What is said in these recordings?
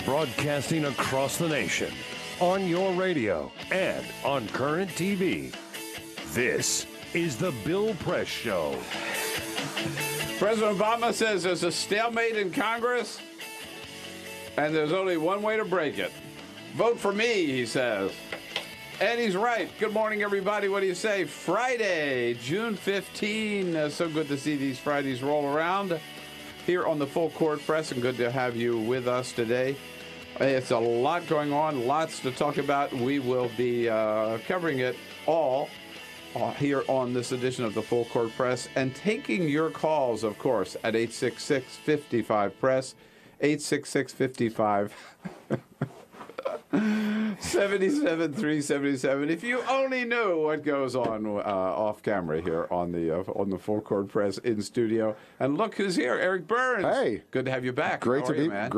Broadcasting across the nation, on your radio, and on Current TV. This is the Bill Press Show. President Obama says there's a stalemate in Congress, and there's only one way to break it. Vote for me, he says. And he's right. Good morning, everybody. What do you say? Friday, June 15. So good to see these Fridays roll around here on the Full Court Press, and good to have you with us today. It's a lot going on, lots to talk about. We will be covering it all here on this edition of the Full Court Press, and taking your calls, of course, at 866-55-PRESS, 866-55 77377. If you only knew what goes on off camera here on the Full Court Press in studio. And look who's here, Eric Burns. Hey, good to have you back. Great to be back.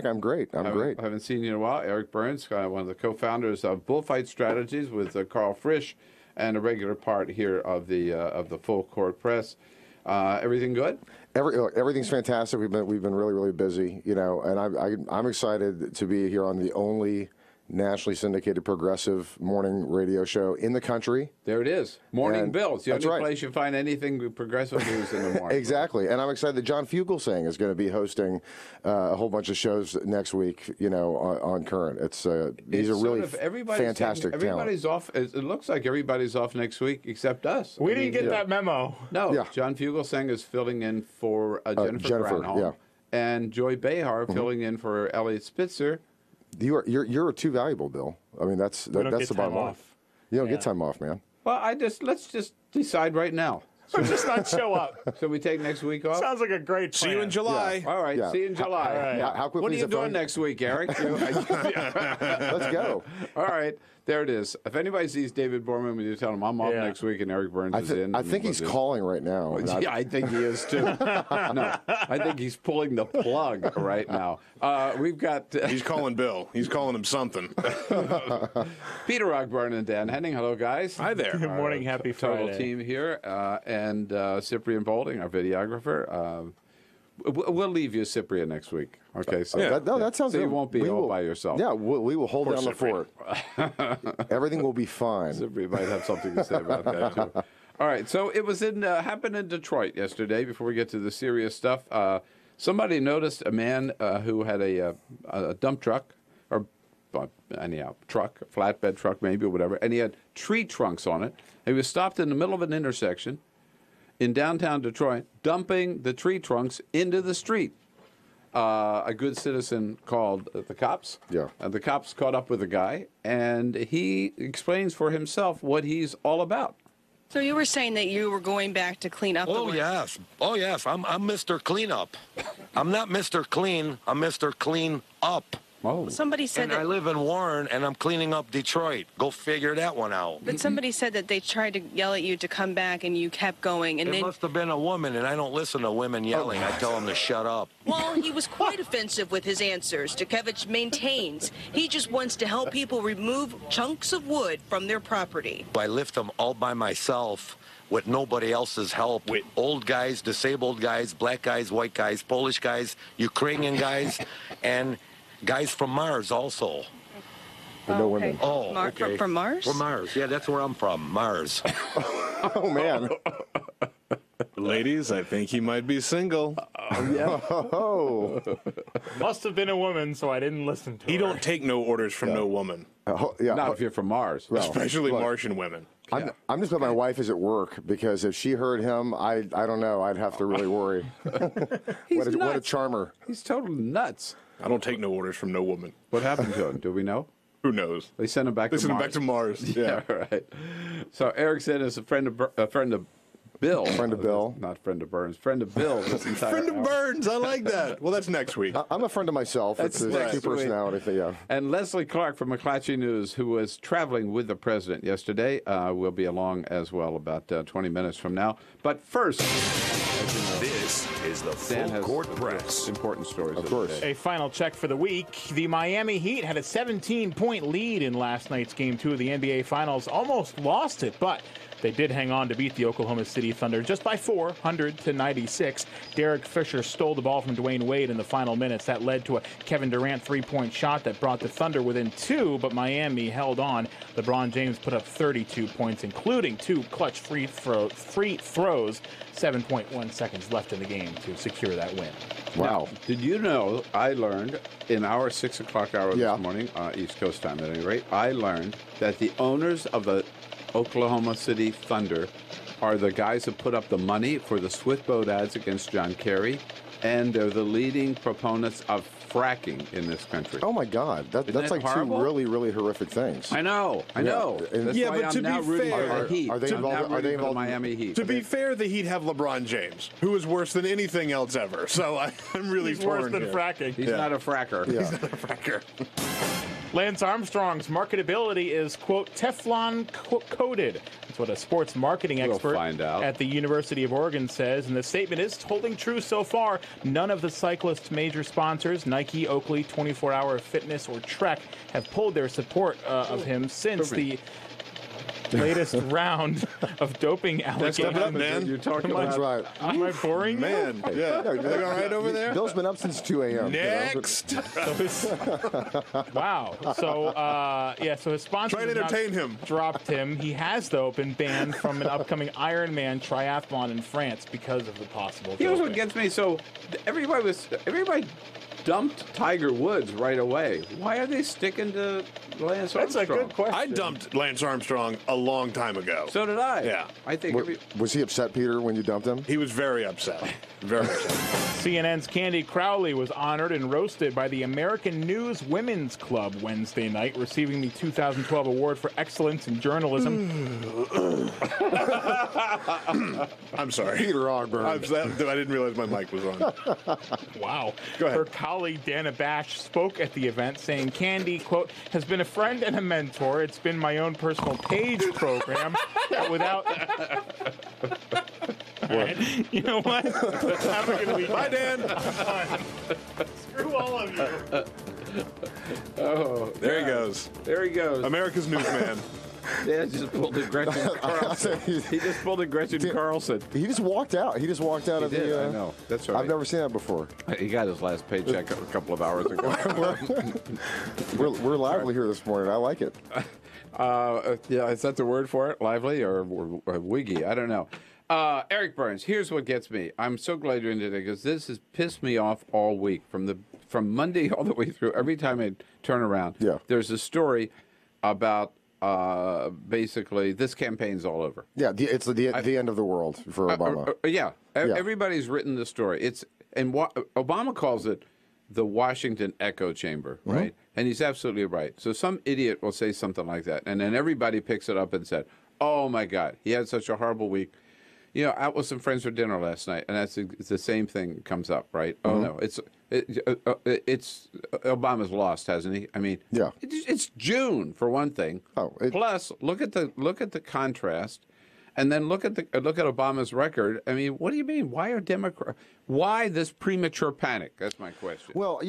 I'm great. I haven't seen you in a while. Eric Burns, one of the co-founders of Bullfight Strategies with Carl Frisch, and a regular part here of the Full Court Press. Everything good? Everything's fantastic. We've been really busy, and I'm excited to be here on the only nationally syndicated progressive morning radio show in the country. There it is. Morning Bill. It's the only right. place you find anything progressive news in the morning. Exactly. And I'm excited that John Fugelsang is going to be hosting a whole bunch of shows next week, on Current. These are really fantastic everybody's off. It looks like everybody's off next week except us. We didn't get that memo. No. Yeah. John Fugelsang is filling in for Jennifer Granholm. Yeah. And Joy Behar filling in for Elliot Spitzer. You're too valuable, Bill. I mean, that's the bottom line. You don't get time off, man. Well, let's just decide right now. So just not show up. So we take next week off? Sounds like a great plan. See you in July. Yeah. All right, see you in July. All right. How quickly what are you doing phone? next week, Eric? Let's go. All right, there it is. If anybody sees David Borman, when you tell him I'm off next week and Eric Burns is in. I think he's calling right now. Yeah, I think he is too. No, I think he's pulling the plug right now. We've got. He's calling Bill. He's calling him something. Peter Rockburn and Dan Henning. Hello, guys. Hi there. Good morning. Happy Friday. Total team here, and Cyprian Bolding, our videographer. We'll leave you, Cyprian, next week. Okay, so that sounds so good. you won't be all by yourself. Yeah, we will hold down the fort. Everything will be fine. Cyprian might have something to say about that too. All right, so it was happened in Detroit yesterday. Before we get to the serious stuff, somebody noticed a man who had a dump truck, or anyhow, truck, a flatbed truck maybe, or whatever, and he had tree trunks on it. And he was stopped in the middle of an intersection in downtown Detroit, dumping the tree trunks into the street. A good citizen called the cops. Yeah. And the cops caught up with the guy, and he explains for himself what he's all about. So you were saying that you were going back to clean up? Oh, yes. I'm Mr. Cleanup. I'm not Mr. Clean. I'm Mr. Clean Up. Oh. Somebody said I live in Warren, and I'm cleaning up Detroit. Go figure that one out. But somebody said that they tried to yell at you to come back, and you kept going. And it must have been a woman, and I don't listen to women yelling. I tell them to shut up. Well, he was quite offensive with his answers. Dukevich maintains he just wants to help people remove chunks of wood from their property. I lift them all by myself with nobody else's help. With old guys, disabled guys, black guys, white guys, Polish guys, Ukrainian guys, and guys from Mars also. No women. Oh, okay. From Mars? From Mars. Yeah, that's where I'm from, Mars. Oh, man. Ladies, I think he might be single. Yeah. Oh. Must have been a woman, so I didn't listen to her. He don't take no orders from no woman, Yeah. Not if you're from Mars. Well, especially look, Martian women. I'm just glad my wife is at work, because if she heard him, I don't know, I'd have to really worry. What a charmer. He's totally nuts. I don't take no orders from no woman. What happened to him? Do we know? Who knows? They sent him back to Mars. They sent him back to Mars. Yeah. Right. So Eric said as a friend of Bill. Friend of Bill. Not friend of Burns. Friend of Bill. This entire Friend of hour. Burns. I like that. Well, that's next week. I'm a friend of myself. That's It's a next two-personality thing, yeah. And Leslie Clark from McClatchy News, who was traveling with the president yesterday, will be along as well about 20 minutes from now. But first, This is the Full Court Press. Important stories. Of course. The day. A final check for the week. The Miami Heat had a 17-point lead in last night's Game 2 of the NBA Finals. Almost lost it, but They did hang on to beat the Oklahoma City Thunder just by 4, 100-96. Derek Fisher stole the ball from Dwayne Wade in the final minutes. That led to a Kevin Durant three-point shot that brought the Thunder within 2, but Miami held on. LeBron James put up 32 points, including 2 clutch free throws. 7.1 seconds left in the game to secure that win. Wow. Did you know, I learned in our 6 o'clock hour this morning, East Coast time at any rate, I learned that the owners of the Oklahoma City Thunder are the guys who put up the money for the Swift boat ads against John Kerry, and they're the leading proponents of fracking in this country. Oh my God, that's that like horrible? 2 really, really horrific things. I know. And- That's Yeah, why but I'm to now be rooting fair- for the Heat. Are they I'm involved- now are they rooting for the involved- Miami Heat. To be fair, the Heat have LeBron James, who is worse than anything else ever. So I'm really He's torn worse than here. fracking. He's not a fracker. Yeah. Fracker. Lance Armstrong's marketability is, quote, Teflon coated. That's what a sports marketing We'll expert find out. at the University of Oregon says, and the statement is holding true so far. None of the cyclist's major sponsors, Nike, Oakley, 24-Hour Fitness, or Trek, have pulled their support of him since the latest round of doping allegations. up, man. You're talking That's about. right. Am I boring you? Man, yeah. Everything all right over there? Bill's been up since 2 a.m. Next. Wow. So, so his sponsor Try to entertain him. dropped him. He has, though, been banned from an upcoming Ironman triathlon in France because of the possible Here's what doping. gets me. So everybody dumped Tiger Woods right away. Why are they sticking to Lance That's Armstrong? a good question. I dumped Lance Armstrong a long time ago. So did I. Yeah. I think Was he upset, Peter, when you dumped him? He was very upset. Very upset. CNN's Candy Crowley was honored and roasted by the American News Women's Club Wednesday night, receiving the 2012 Award for Excellence in Journalism. I'm sorry. Peter Ogburn. I didn't realize my mic was on. Wow. Go ahead. Her colleague Dana Bash spoke at the event saying Candy, quote, has been a friend and a mentor. It's been my own personal page program, but without... All right. You know what? I'm going to be... Bye, Dan. Screw all of you. Oh, There he goes. there he goes. America's newsman. Yeah, just pulled a Gretchen Carlson. He just pulled a Gretchen Carlson. He just walked out. He just walked out of Did, the. I know. That's right. I've never seen that before. He got his last paycheck a couple of hours ago. We're lively here this morning. I like it. Yeah, is that the word for it? Lively or wiggy? I don't know. Eric Burns, here's what gets me. I'm so glad you're in today because this has pissed me off all week from Monday all the way through. Every time I turn around, there's a story about basically this campaign's all over. Yeah, it's the end of the world for Obama. Everybody's written the story. Obama calls it the Washington echo chamber, right? And he's absolutely right. So some idiot will say something like that, and then everybody picks it up and said, "Oh my God, he had such a horrible week." You know, out with some friends for dinner last night, and it's the same thing comes up, right? Oh no, it's Obama's lost, hasn't he? I mean, it's June for one thing. Plus, look at the contrast, and then look at Obama's record. I mean, what do you mean? Why this premature panic? That's my question. Well,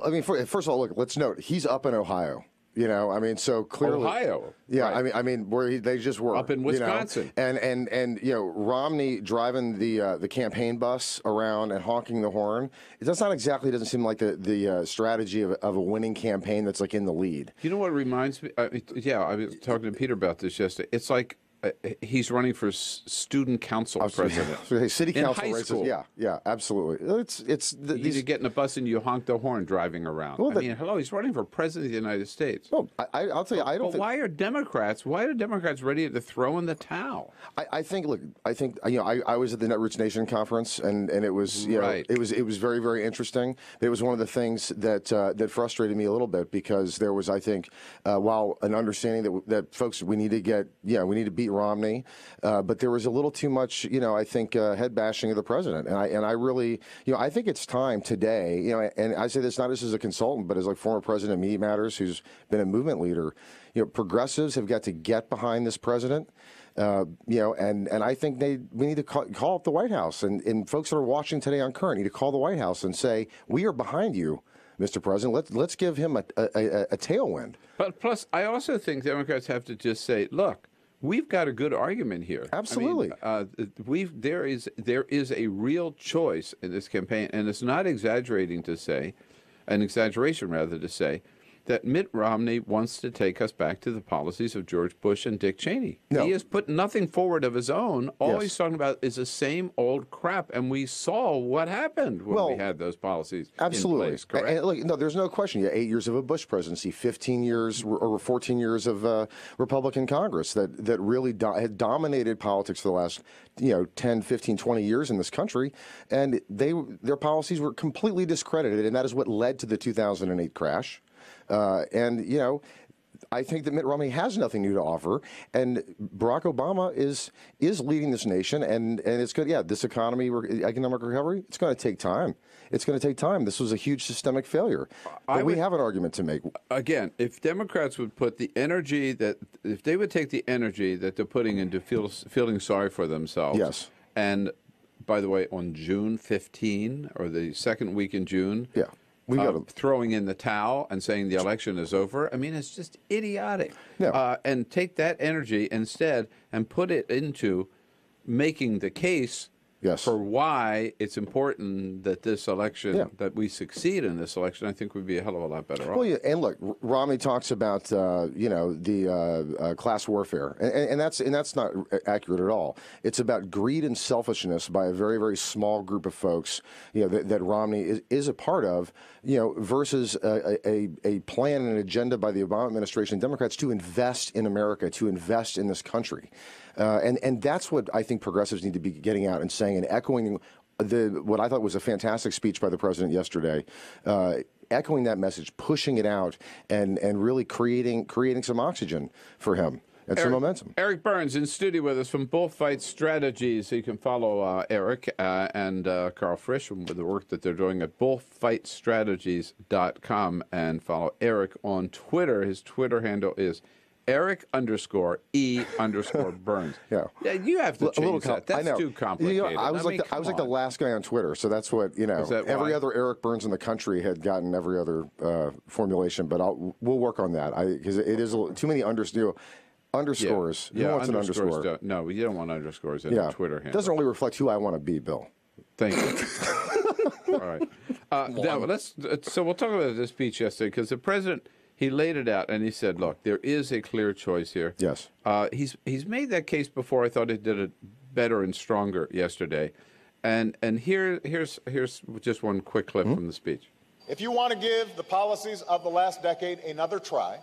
I mean, first of all, look, let's note he's up in Ohio. You know, I mean, so clearly, Ohio. Yeah, right. I mean, where they just were up in Wisconsin, and Romney driving the campaign bus around and honking the horn. Doesn't seem like the strategy of a winning campaign that's like in the lead. You know what reminds me? I was talking to Peter about this yesterday. It's like he's running for student council president. City council in high races. school. Yeah, absolutely. You get in a bus and you honk the horn driving around. Well, hello, he's running for president of the United States. Well, I'll tell you, I don't think. Why are Democrats ready to throw in the towel? I think I was at the Netroots Nation conference and it was it was very, very interesting. It was one of the things that frustrated me a little bit because there was, I think, while an understanding that folks we need to beat Romney, but there was a little too much, I think, head bashing of the president, and I really, I think it's time today, and I say this not just as a consultant, but as like former president of Media Matters, who's been a movement leader. Progressives have got to get behind this president. And I think we need to call up the White House, and folks that are watching today on Current need to call the White House and say, we are behind you, Mr. President. Let's give him a tailwind. But plus, I also think Democrats have to just say, look, we've got a good argument here. Absolutely. I mean, there is a real choice in this campaign, and it's not exaggerating to say, an exaggeration rather to say, that Mitt Romney wants to take us back to the policies of George Bush and Dick Cheney. No. He has put nothing forward of his own. All Yes. he's talking about is the same old crap, and we saw what happened when we had those policies absolutely. in place, correct? And look, no, there's no question. You had 8 years of a Bush presidency, 15 years or 14 years of Republican Congress that really had dominated politics for the last 10, 15, 20 years in this country, and their policies were completely discredited, and that is what led to the 2008 crash. I think that Mitt Romney has nothing new to offer, and Barack Obama is leading this nation, and it's good. Yeah, this economic recovery, it's going to take time. It's going to take time. This was a huge systemic failure. But we have an argument to make. Again, if Democrats would put the energy if they would take the energy that they're putting into feeling sorry for themselves. Yes. And by the way, on June 15, or the second week in June. Yeah. Throwing in the towel and saying the election is over. I mean, it's just idiotic. Yeah. And take that energy instead and put it into making the case for why it's important that this election, that we succeed in this election. I think we'd be a hell of a lot better off. Well, yeah, and look, Romney talks about the class warfare, and that's not accurate at all. It's about greed and selfishness by a very, very small group of folks, that Romney is a part of, versus a plan and an agenda by the Obama administration and Democrats to invest in America, to invest in this country. And that's what I think progressives need to be getting out and saying and echoing what I thought was a fantastic speech by the president yesterday, echoing that message, pushing it out, and really creating some oxygen for him and some momentum. Eric Burns in studio with us from Bullfight Strategies. So you can follow Eric and Carl Frisch with the work that they're doing at bullfightstrategies.com, and follow Eric on Twitter. His Twitter handle is Eric_E_Burns. Yeah, you have to change that. That's too complicated. I was like the last guy on Twitter, so that's what every other Eric Burns in the country had gotten every other formulation. But we'll work on that because it is too many underscores. Yeah, who wants an underscore? No, you don't want underscores in a Twitter handle. It doesn't really reflect who I want to be, Bill. Thank you. All right. Now so we'll talk about this speech yesterday because the president. He laid it out, and he said, look, there is a clear choice here. Yes. He's made that case before. I thought he did it better and stronger yesterday. And here's just one quick clip from the speech. If you want to give the policies of the last decade another try,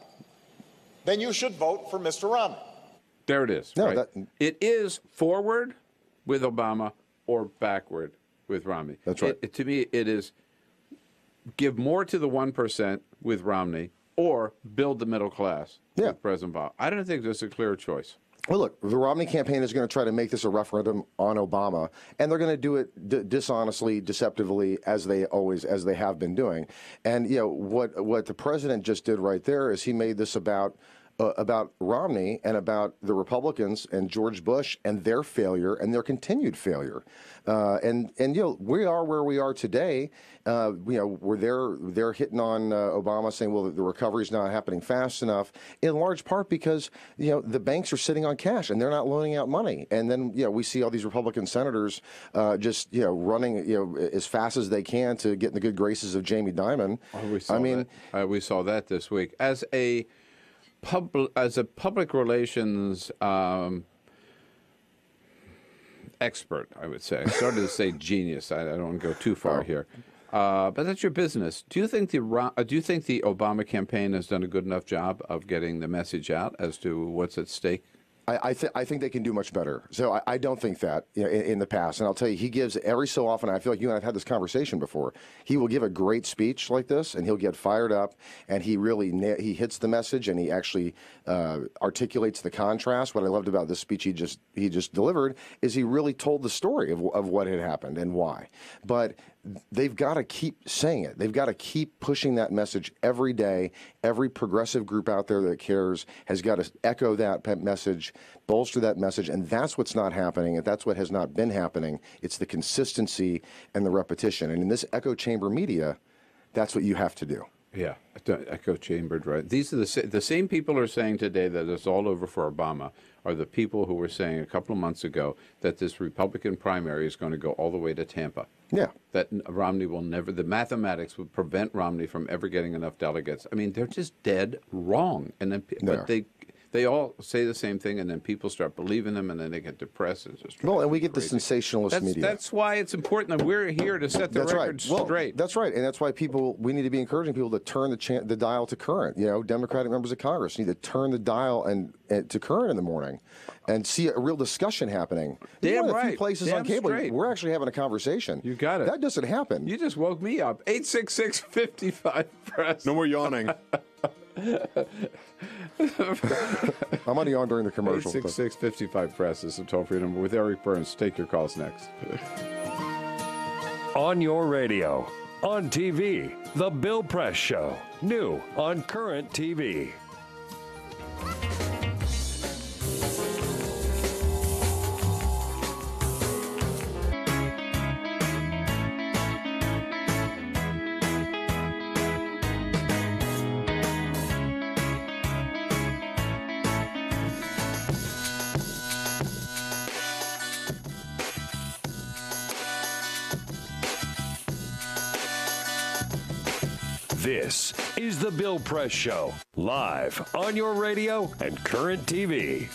then you should vote for Mr. Romney. There it is. No, right? It is forward with Obama or backward with Romney. That's right. To me, it is give more to the 1% with Romney, or build the middle class with President Obama. I don't think there's a clear choice. Well, look, the Romney campaign is going to try to make this a referendum on Obama, and they're going to do it dishonestly, deceptively, as they have been doing. And what the president just did right there is he made this about Romney and about the Republicans and George Bush and their failure and their continued failure. And we are where we are today. Where they're hitting on Obama, saying, well, the recovery is not happening fast enough, in large part because the banks are sitting on cash and they're not loaning out money. And then we see all these Republican senators just running as fast as they can to get in the good graces of Jamie Dimon. We saw that this week as a public relations expert, I would say. I started to say genius. I don't want to go too far here. But that's your business. Do you think the Obama campaign has done a good enough job of getting the message out as to what's at stake? I think they can do much better. So I don't think that in the past. And I'll tell you, he gives every so often, I feel like you and I have had this conversation before, he will give a great speech like this, and he'll get fired up, and he really he hits the message, and he actually articulates the contrast. What I loved about this speech he just delivered is he really told the story of what had happened and why. But they've got to keep saying it. They've got to keep pushing that message every day. Every progressive group out there that cares has got to echo that message, bolster that message, and that's what's not happening, and that's what has not been happening. It's the consistency and the repetition. And in this echo chamber media, that's what you have to do. Yeah, echo chambered, right? These are the same people who are saying today that it's all over for Obama are the people who were saying a couple of months ago that this Republican primary is going to go all the way to Tampa. Yeah. That Romney will never, the mathematics would prevent Romney from ever getting enough delegates. I mean, they're just dead wrong. And then, but they all say the same thing, and then people start believing them, and then they get depressed. And just and we get crazy. the sensationalist media. That's why it's important that we're here to set the record straight. That's right, and that's why we need to be encouraging people to turn the dial to current. You know, Democratic members of Congress need to turn the dial and to current in the morning, and see a real discussion happening. Damn right. A right. few places Damn on cable, straight. we're actually having a conversation. You got it. That doesn't happen. You just woke me up. 866-55-PRESS. No more yawning. I'm on yawn during the commercial. 866-55-PRESS is the toll-free number with Eric Burns. Take your calls next. On your radio, on TV, The Bill Press Show, new on Current TV. This is The Bill Press Show, live on your radio and Current TV.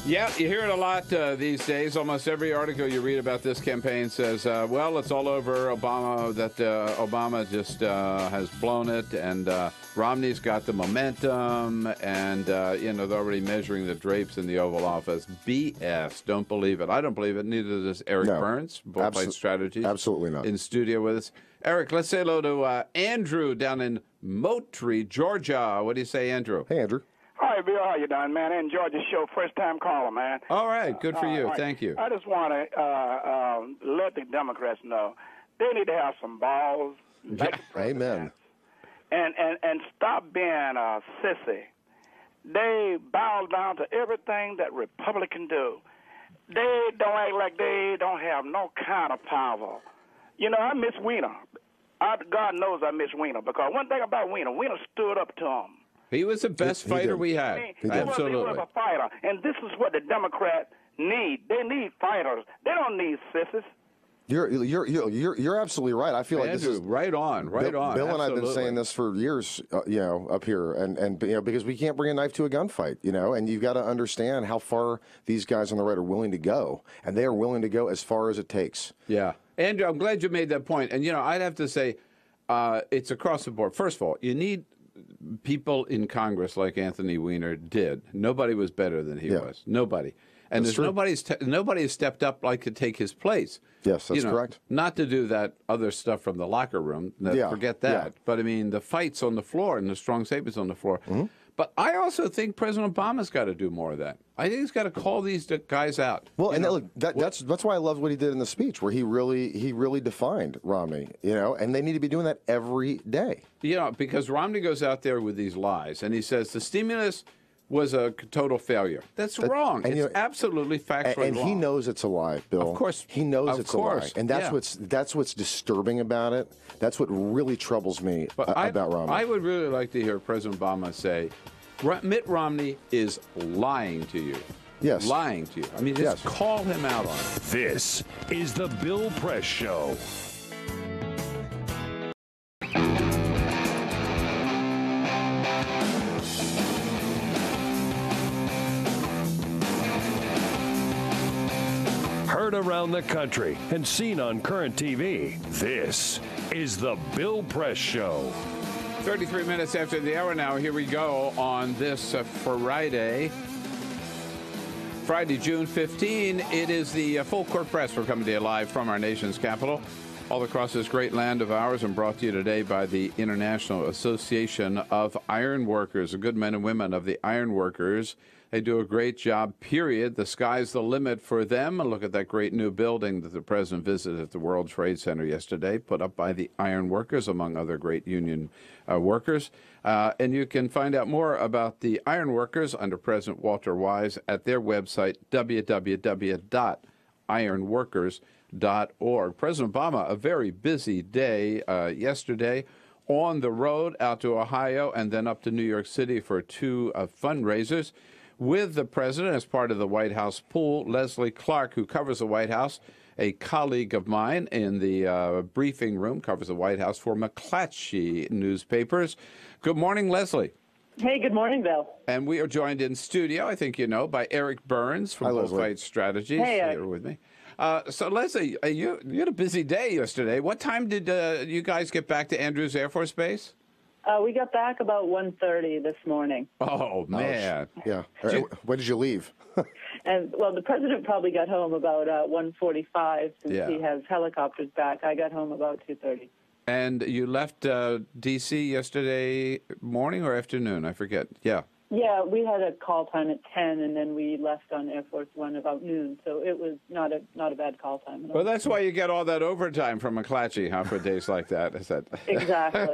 Yeah, you hear it a lot these days. Almost every article you read about this campaign says, well, it's all over Obama, that Obama just has blown it, and Romney's got the momentum, and, they're already measuring the drapes in the Oval Office. BS. Don't believe it. I don't believe it. Neither does Eric Burns, Bullfight Strategies. Absolutely not. In studio with us. Eric, let's say hello to Andrew down in Moultrie, Georgia. What do you say, Andrew? Hey, Andrew. Hi, Bill. How you doing, man? I enjoyed the show. First-time caller, man. All right. Good for you. Right. Thank you. I just want to let the Democrats know they need to have some balls. Like Amen. And stop being a sissy. They bow down to everything that Republicans do. They don't act like they don't have no kind of power. You know, I miss Weiner. God knows I miss Weiner, because one thing about Weiner stood up to him. He was the best fighter we had. Absolutely. He was a fighter, and this is what the Democrats need. They need fighters. They don't need sissies. You're absolutely right. I feel like this is right on. Bill Absolutely. and I've been saying this for years, up here, and because we can't bring a knife to a gunfight, and you've got to understand how far these guys on the right are willing to go, and they are willing to go as far as it takes. Yeah, Andrew, I'm glad you made that point. And I'd have to say, it's across the board. First of all, you need people in Congress like Anthony Weiner did. Nobody was better than he was. Nobody. And there's nobody has stepped up like to take his place. Yes, that's correct. Not to do that other stuff from the locker room. Forget that. Yeah. But I mean, the fights on the floor and the strong statements on the floor. Mm-hmm. But I also think President Obama's got to do more of that. I think he's got to call these guys out. Well, that's why I loved what he did in the speech, where he really defined Romney. And they need to be doing that every day. Because Romney goes out there with these lies, and he says the stimulus was a total failure. That's wrong. And it's absolutely factually wrong. And he knows it's a lie, Bill. Of course. He knows it's a lie. And that's what's disturbing about it. That's what really troubles me about Romney. I would really like to hear President Obama say, Mitt Romney is lying to you. Yes. Lying to you. I mean, just call him out on it. This is the Bill Press Show. Heard around the country and seen on Current TV, this is the Bill Press Show. 33 minutes after the hour now, here we go on this Friday, June 15. It is the Full Court Press. We're coming to you live from our nation's capital, all across this great land of ours, and brought to you today by the International Association of Iron Workers, the good men and women of the iron workers. They do a great job, period. The sky's the limit for them. And look at that great new building that the president visited at the World Trade Center yesterday, put up by the iron workers, among other great union workers. And you can find out more about the iron workers under President Walter Wise at their website, www.ironworkers.org. President Obama, a very busy day yesterday. on the road out to Ohio and then up to New York City for two fundraisers with the president as part of the White House pool. Leslie Clark, who covers the White House, a colleague of mine in the briefing room, covers the White House for McClatchy newspapers. Good morning, Leslie. Hey, good morning, Bill. And we are joined in studio, I think you know, by Eric Burns from Bullfight Strategies. Hey, here with me. So, Leslie, you had a busy day yesterday. What time did you guys get back to Andrews Air Force Base? We got back about 1:30 this morning. Oh, man. Yeah. When did you leave? And, well, the president probably got home about 1:45 since he has helicopters back. I got home about 2:30. And you left D.C. yesterday morning or afternoon? I forget. Yeah. Yeah, we had a call time at 10, and then we left on Air Force One about noon. So it was not a bad call time at all. Well, that's why you get all that overtime from McClatchy, huh, for days like that. Is that exactly.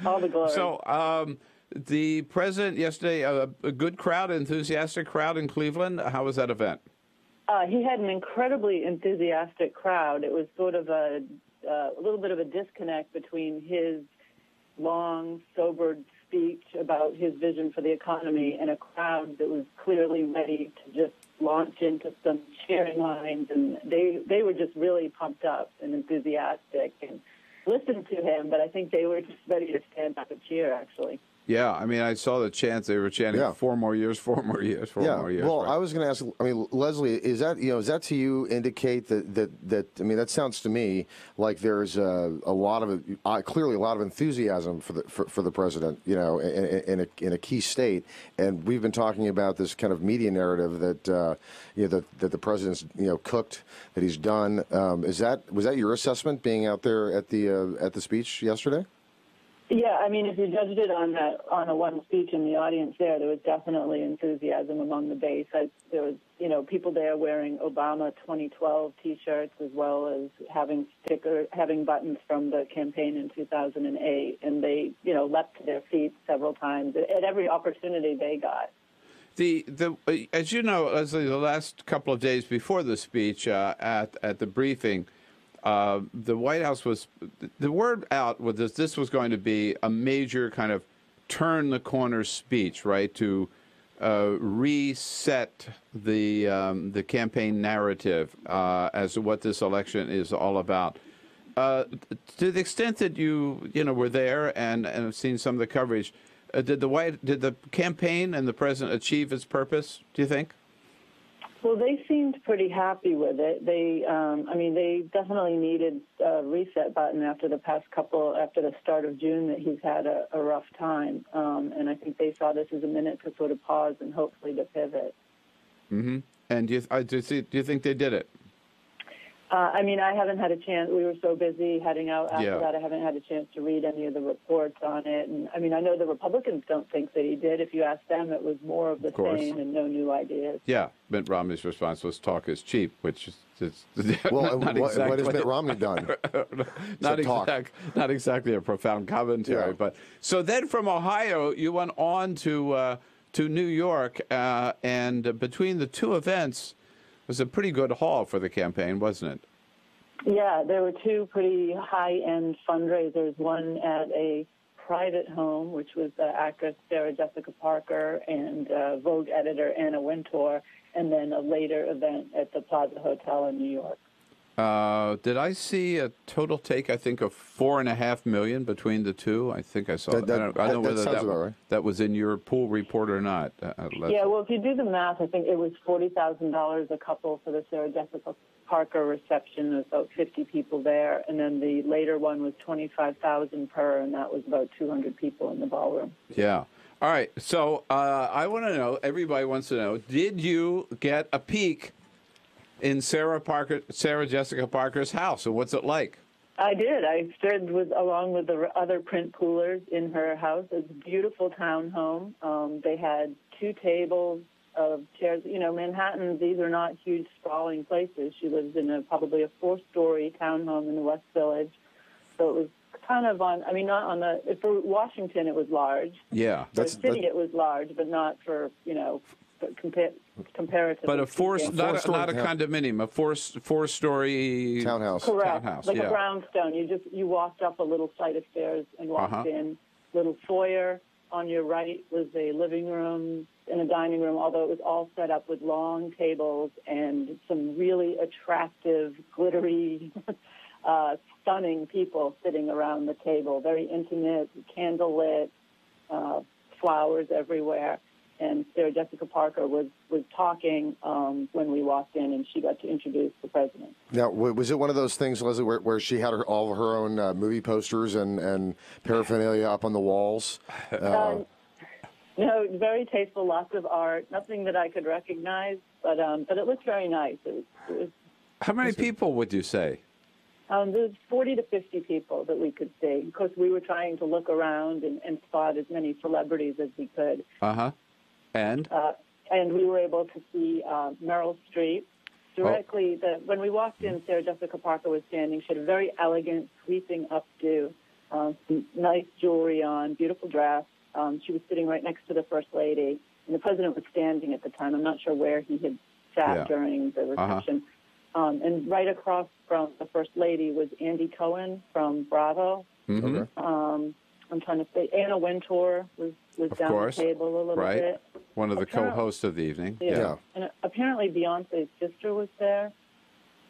All the glory. So the president yesterday, a good crowd, enthusiastic crowd in Cleveland. How was that event? He had an incredibly enthusiastic crowd. It was sort of a little bit of a disconnect between his long, sobered speech about his vision for the economy and a crowd that was clearly ready to just launch into some cheering lines, and they were just really pumped up and enthusiastic and listened to him, but I think they were just ready to stand up and cheer, actually. Yeah, I mean, I saw the chants. They were chanting 4 more years, 4 more years, 4 more years. Well, right? I was going to ask. I mean, Leslie, is that to you indicate that? I mean, that sounds to me like there's a lot of clearly a lot of enthusiasm for the president. You know, in a key state, and we've been talking about this kind of media narrative that that the president's cooked, that he's done. Was that your assessment being out there at the speech yesterday? Yeah, I mean, if you judged it on a one speech in the audience there was definitely enthusiasm among the base. There was, people there wearing Obama 2012 T-shirts as well as having buttons from the campaign in 2008, and they, leapt to their feet several times at every opportunity they got. As you know, Leslie, the last couple of days before the speech at the briefing. The White House the word out was this was going to be a major kind of turn the corner speech, right, to reset the campaign narrative as to what this election is all about. To the extent that you were there and have seen some of the coverage, did the campaign and the president achieve its purpose, do you think? Well, they seemed pretty happy with it. They definitely needed a reset button after the start of June that he's had a rough time. And I think they saw this as a minute to sort of pause and hopefully to pivot. Mm-hmm. And do you think they did it? I haven't had a chance. We were so busy heading out after that. I haven't had a chance to read any of the reports on it. And I know the Republicans don't think that he did. If you ask them, it was more of the same and no new ideas. Yeah. Mitt Romney's response was talk is cheap, which is well, what has Mitt Romney done? Not exactly a profound commentary. Yeah. But so then from Ohio, you went on to New York, and between the two events, it was a pretty good haul for the campaign, wasn't it? Yeah, there were two pretty high-end fundraisers, one at a private home, which was actress Sarah Jessica Parker and Vogue editor Anna Wintour, and then a later event at the Plaza Hotel in New York. Did I see a total take, I think, of $4.5 million between the two? I think I saw it. I don't know whether that was in your pool report or not. Well, if you do the math, I think it was $40,000 a couple for the Sarah Jessica Parker reception. There was about 50 people there. And then the later one was $25,000 per, and that was about 200 people in the ballroom. Yeah. All right. So I want to know, everybody wants to know, did you get a peek in Sarah Jessica Parker's house, and what's it like? I did. I stood along with the other print poolers in her house. It's a beautiful townhome. They had 2 tables of chairs. Manhattan, these are not huge, sprawling places. She lives in probably a 4-story townhome in the West Village. So it was kind of for Washington, it was large. Yeah. For the city, it was large, but not for, comparatively. But a not a yeah. condominium, a four-story Townhouse. Correct. Townhouse, Like yeah. a brownstone. You walked up a little flight of stairs and walked in. Little foyer. On your right was a living room and a dining room, although it was all set up with long tables and some really attractive, glittery, stunning people sitting around the table. Very intimate, candlelit, flowers everywhere. And Sarah Jessica Parker was talking when we walked in, and she got to introduce the president. Now, was it one of those things, Leslie, where she had all of her own movie posters and paraphernalia up on the walls? No, very tasteful, lots of art, nothing that I could recognize, but it looked very nice. It was, How many people would you say? There's 40 to 50 people that we could see. Of course, we were trying to look around and spot as many celebrities as we could. And we were able to see Meryl Streep directly. When we walked in, Sarah Jessica Parker was standing. She had a very elegant, sweeping updo, some nice jewelry on, beautiful dress. She was sitting right next to the First Lady, and the president was standing at the time. I'm not sure where he had sat during the reception. And right across from the First Lady was Andy Cohen from Bravo. I'm trying to say Anna Wintour was down the table a little bit. One of the co-hosts of the evening. Yeah. And apparently Beyonce's sister was there.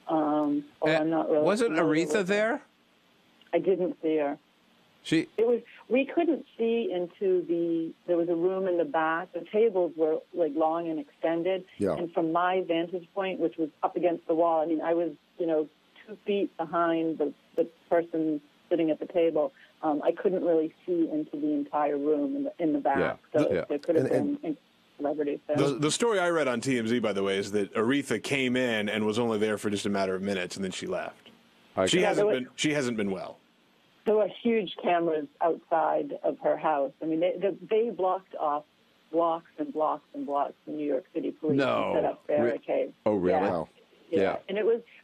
I'm not really. Wasn't Aretha there? I didn't see her. We couldn't see into there was a room in the back. The tables were like long and extended. Yeah. And from my vantage point, which was up against the wall, I mean, I was, 2 feet behind the person sitting at the table. I couldn't really see into the entire room in the back. So there could have been celebrities there. The story I read on TMZ, by the way, is that Aretha came in and was only there for just a matter of minutes, and then she left. Okay. She hasn't been well. There were huge cameras outside of her house. I mean, they blocked off blocks and blocks and blocks in New York City police and set up barricades. Oh, really? Yeah. And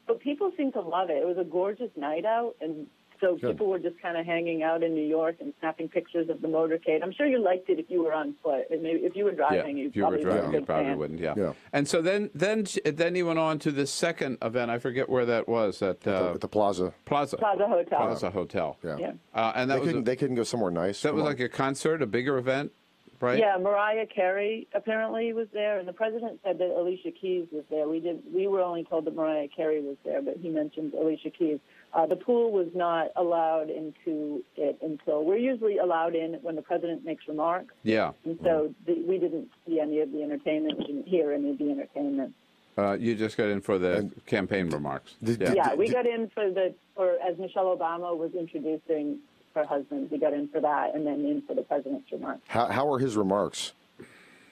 but people seemed to love it. It was a gorgeous night out, and so people were just kind of hanging out in New York and snapping pictures of the motorcade. I'm sure you liked it if you were on foot. Maybe if you were driving, you probably wouldn't. Yeah. And so then he went on to the second event. I forget where that was at the Plaza Hotel. Plaza Hotel. Yeah. And they couldn't go somewhere nice. That was like a concert, a bigger event, right? Yeah. Mariah Carey apparently was there, and the president said that Alicia Keys was there. We were only told that Mariah Carey was there, but he mentioned Alicia Keys. The pool was not allowed into it until we're usually allowed in when the president makes remarks. Yeah. And so we didn't see any of the entertainment. We didn't hear any of the entertainment. You just got in for the campaign remarks. We got in for as Michelle Obama was introducing her husband. We got in for that, and then in for the president's remarks. How were his remarks?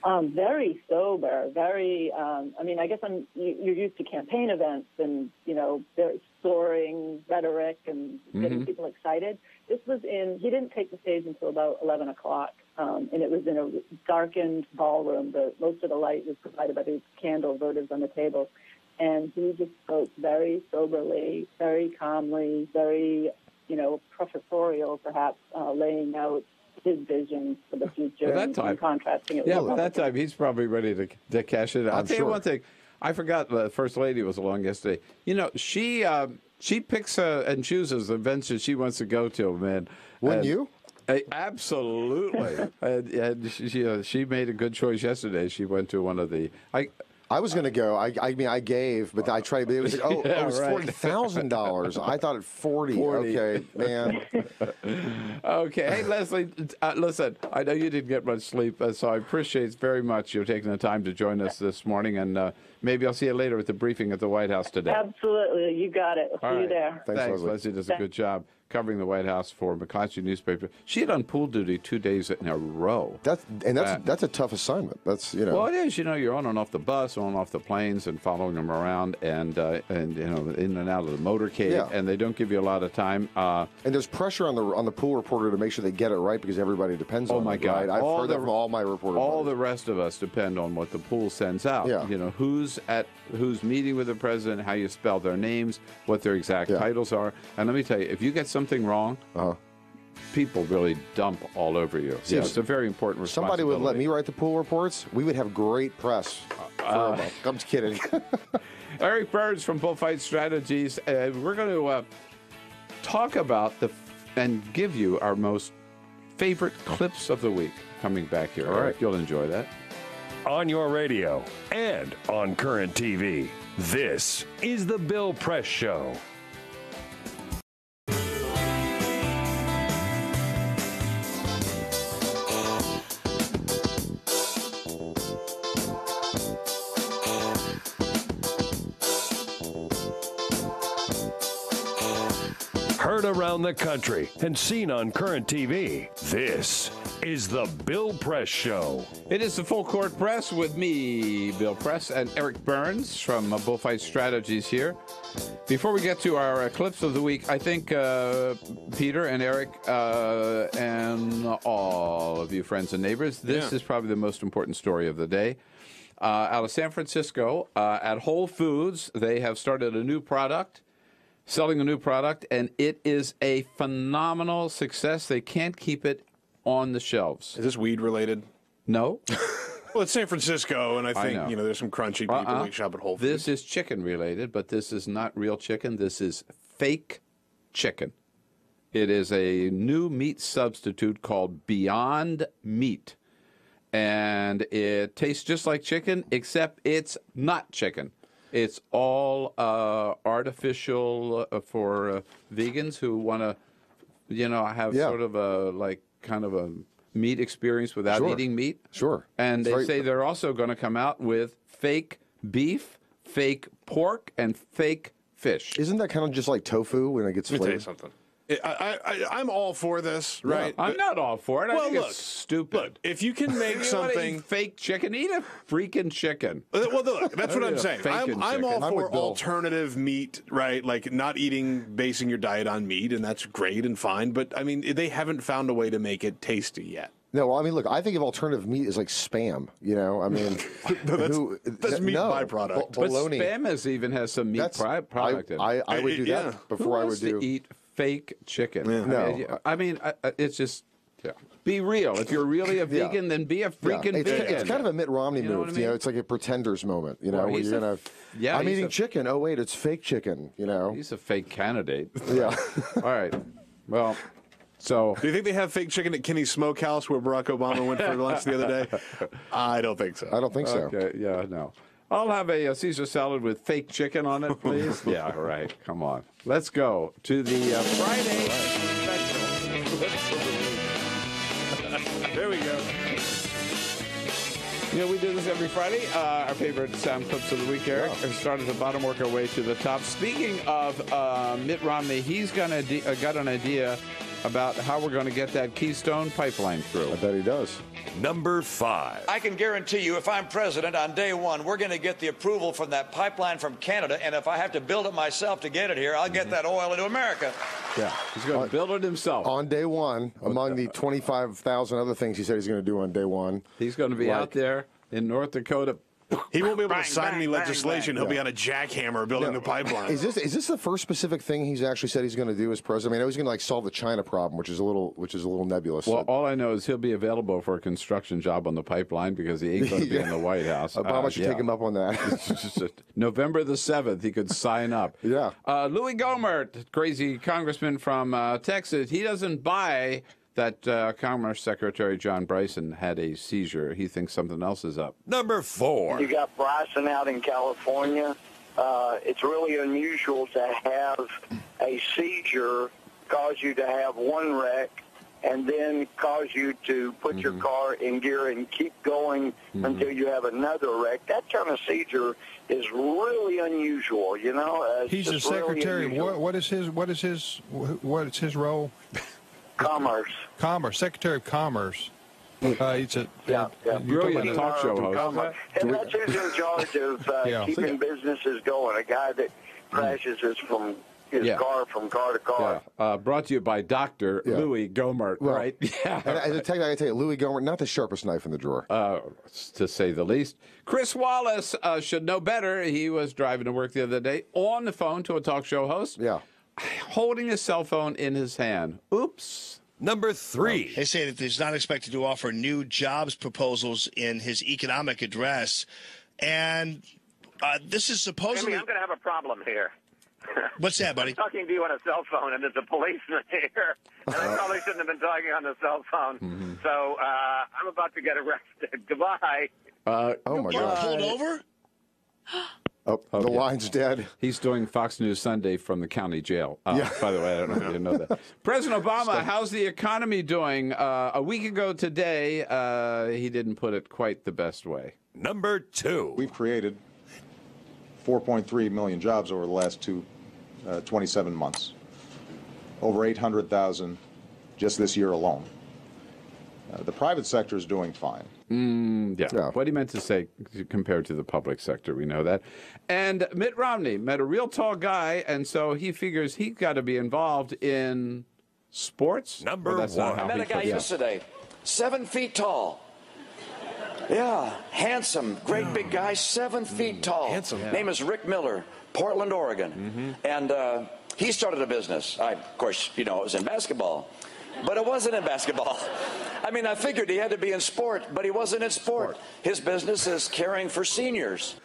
Very sober, very, I guess you're used to campaign events and, very soaring rhetoric and getting people excited. This was he didn't take the stage until about 11 o'clock, and it was in a darkened ballroom. Most of the light was provided by these candle votives on the table. And he just spoke very soberly, very calmly, very, professorial, perhaps, laying out his vision for the future and contrasting it with by that time he's probably ready to cash it out. I'll tell you one thing. I forgot the First Lady was along yesterday. She picks and chooses the events that she wants to go to, man. Wouldn't you? Absolutely. and she made a good choice yesterday. She went to one of the... I was going to go. I gave, but I tried. But it was it was $40,000. I thought at 40. Okay, man. Okay, hey Leslie, listen. I know you didn't get much sleep, so I appreciate very much you taking the time to join us this morning, and maybe I'll see you later at the briefing at the White House today. Absolutely, you got it. I'll see you there. Thanks, Leslie does a good job covering the White House for McClatchy newspaper. She had on pool duty 2 days in a row. That's a tough assignment. That's Well, it is. You're on and off the bus, on and off the planes, and following them around, and in and out of the motorcade, and they don't give you a lot of time. And there's pressure on the pool reporter to make sure they get it right because everybody depends on it. Oh my God! Right? I've heard that from all my reporters. All the rest of us depend on what the pool sends out. Yeah. Who's meeting with the president, how you spell their names, what their exact titles are, and let me tell you, if you get something wrong, people really dump all over you. See, yeah, it's a very important responsibility. Somebody would let me write the pool reports. We would have great press. I'm just kidding. Eric Burns from Bullfight Strategies. We're going to talk about and give you our most favorite clips of the week coming back here. All right. You'll enjoy that. On your radio and on Current TV, this is The Bill Press Show. Heard around the country and seen on Current TV, this is The Bill Press Show. It is the Full Court Press with me, Bill Press, and Eric Burns from Bullfight Strategies here. Before we get to our clips of the week, I think Peter and Eric and all of you friends and neighbors, this is probably the most important story of the day. Out of San Francisco, at Whole Foods, they have started a new product. Selling a new product, and it is a phenomenal success. They can't keep it on the shelves. Is this weed related? No. Well, it's San Francisco, and I think there's some crunchy people who shop at Whole Foods. This is chicken related, but this is not real chicken. This is fake chicken. It is a new meat substitute called Beyond Meat, and it tastes just like chicken, except it's not chicken. It's all artificial for vegans who want to, have sort of a kind of a meat experience without eating meat. Sure. And they say they're also going to come out with fake beef, fake pork, and fake fish. Isn't that kind of just like tofu when it gets flavored? Let me tell you something. I'm all for this, right? I'm not all for it. I think it's stupid. Look, if you can make something fake chicken, eat a freaking chicken. Well, look, that's what I'm saying. I'm all for alternative meat, right? Like not basing your diet on meat, and that's great and fine. But I mean, they haven't found a way to make it tasty yet. No, well, I mean, look, I think of alternative meat as like Spam. I mean, that's meat byproduct. But Spam even has some meat product in it. I would do that before I would eat fake chicken. Yeah. No. I mean, it's just be real. If you're really a vegan, then be a freaking vegan. It's kind of a Mitt Romney move. I mean? It's like a pretenders moment. Where you're gonna. I'm eating chicken. Oh wait, it's fake chicken. He's a fake candidate. Yeah. All right. Well. So, do you think they have fake chicken at Kinney's Smokehouse where Barack Obama went for lunch the other day? I don't think so. I don't think so. Okay. Yeah. No. I'll have a Caesar salad with fake chicken on it, please. Yeah, right. Come on. Let's go to the Friday special. There we go. We do this every Friday. Our favorite sound clips of the week, Eric. We start at the bottom, work our way to the top. Speaking of Mitt Romney, he's got an idea about how we're going to get that Keystone pipeline through. I bet he does. Number 5. I can guarantee you, if I'm president on day one, we're going to get the approval from that pipeline from Canada, and if I have to build it myself to get it here, I'll get that oil into America. Yeah, he's going to build it himself. On day one, among the 25,000 other things he said he's going to do on day one. He's going to be out there in North Dakota. He won't be able to sign any legislation. He'll be on a jackhammer building the pipeline. Is this the first specific thing he's actually said he's going to do as president? I mean, I know he's going to solve the China problem, which is a little nebulous. Well, all I know is he'll be available for a construction job on the pipeline because he ain't going to be in the White House. Obama should take him up on that. November the 7th, he could sign up. Yeah. Louis Gohmert, crazy congressman from Texas, he doesn't buy that Commerce Secretary John Bryson had a seizure. He thinks something else is up. Number 4. You got Bryson out in California. It's really unusual to have a seizure cause you to have one wreck and then cause you to put your car in gear and keep going until you have another wreck. That kind of seizure is really unusual, He's the secretary. Really what is his role? Commerce. Secretary of Commerce. He's a brilliant talk show host. And that's who's in charge of keeping businesses going. A guy that crashes his car from car to car. Yeah. Brought to you by Dr. Louis Gohmert, right? Yeah. And as a tech, I can tell you, Louis Gohmert, not the sharpest knife in the drawer. To say the least. Chris Wallace should know better. He was driving to work the other day on the phone to a talk show host. Yeah. Holding his cell phone in his hand. Oops. Number 3. They say that he's not expected to offer new jobs proposals in his economic address. And this is supposedly... Jimmy, I'm going to have a problem here. What's that, buddy? I'm talking to you on a cell phone, and there's a policeman here. And I probably shouldn't have been talking on the cell phone. Mm-hmm. So I'm about to get arrested. Goodbye. Oh, my You're God. pulled over? Oh, the line's dead. He's doing Fox News Sunday from the county jail. Yeah. By the way, I don't know if you didn't know that. President Obama, how's the economy doing? A week ago today, he didn't put it quite the best way. Number 2. We've created 4.3 million jobs over the last 27 months. Over 800,000 just this year alone. The private sector is doing fine. Yeah. What he meant to say compared to the public sector, we know that. And Mitt Romney met a real tall guy, and so he figures he's got to be involved in sports. Number 1. I met a guy yesterday, 7 feet tall. Yeah, handsome, great big guy, 7 feet tall. Handsome. Yeah. Name is Rick Miller, Portland, Oregon. And he started a business. Of course, it was in basketball. But it wasn't in basketball. I mean, I figured he had to be in sport, but he wasn't in sport. His business is caring for seniors.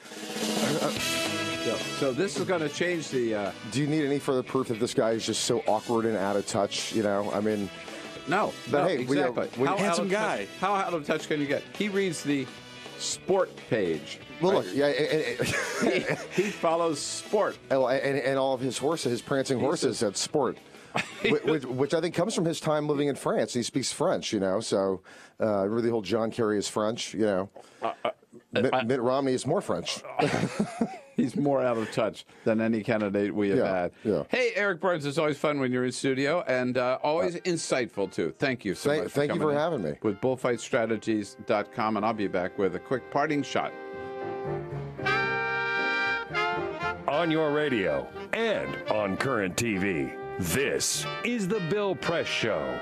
So this is going to change the... Do you need any further proof that this guy is just so awkward and out of touch? I mean... No. But hey, exactly. Handsome guy. How out of touch can you get? He reads the sport page. Well, right? look, he follows sport. And all of his horses, his prancing horses, at sport. which I think comes from his time living in France. He speaks French, so remember the whole John Kerry is French, Mitt Romney is more French. He's more out of touch than any candidate we have had. Yeah. Hey, Eric Burns, it's always fun when you're in studio, and always insightful, too. Thank you so much. Thank you for having me. With bullfightstrategies.com, and I'll be back with a quick parting shot. On your radio and on current TV, this is The Bill Press Show.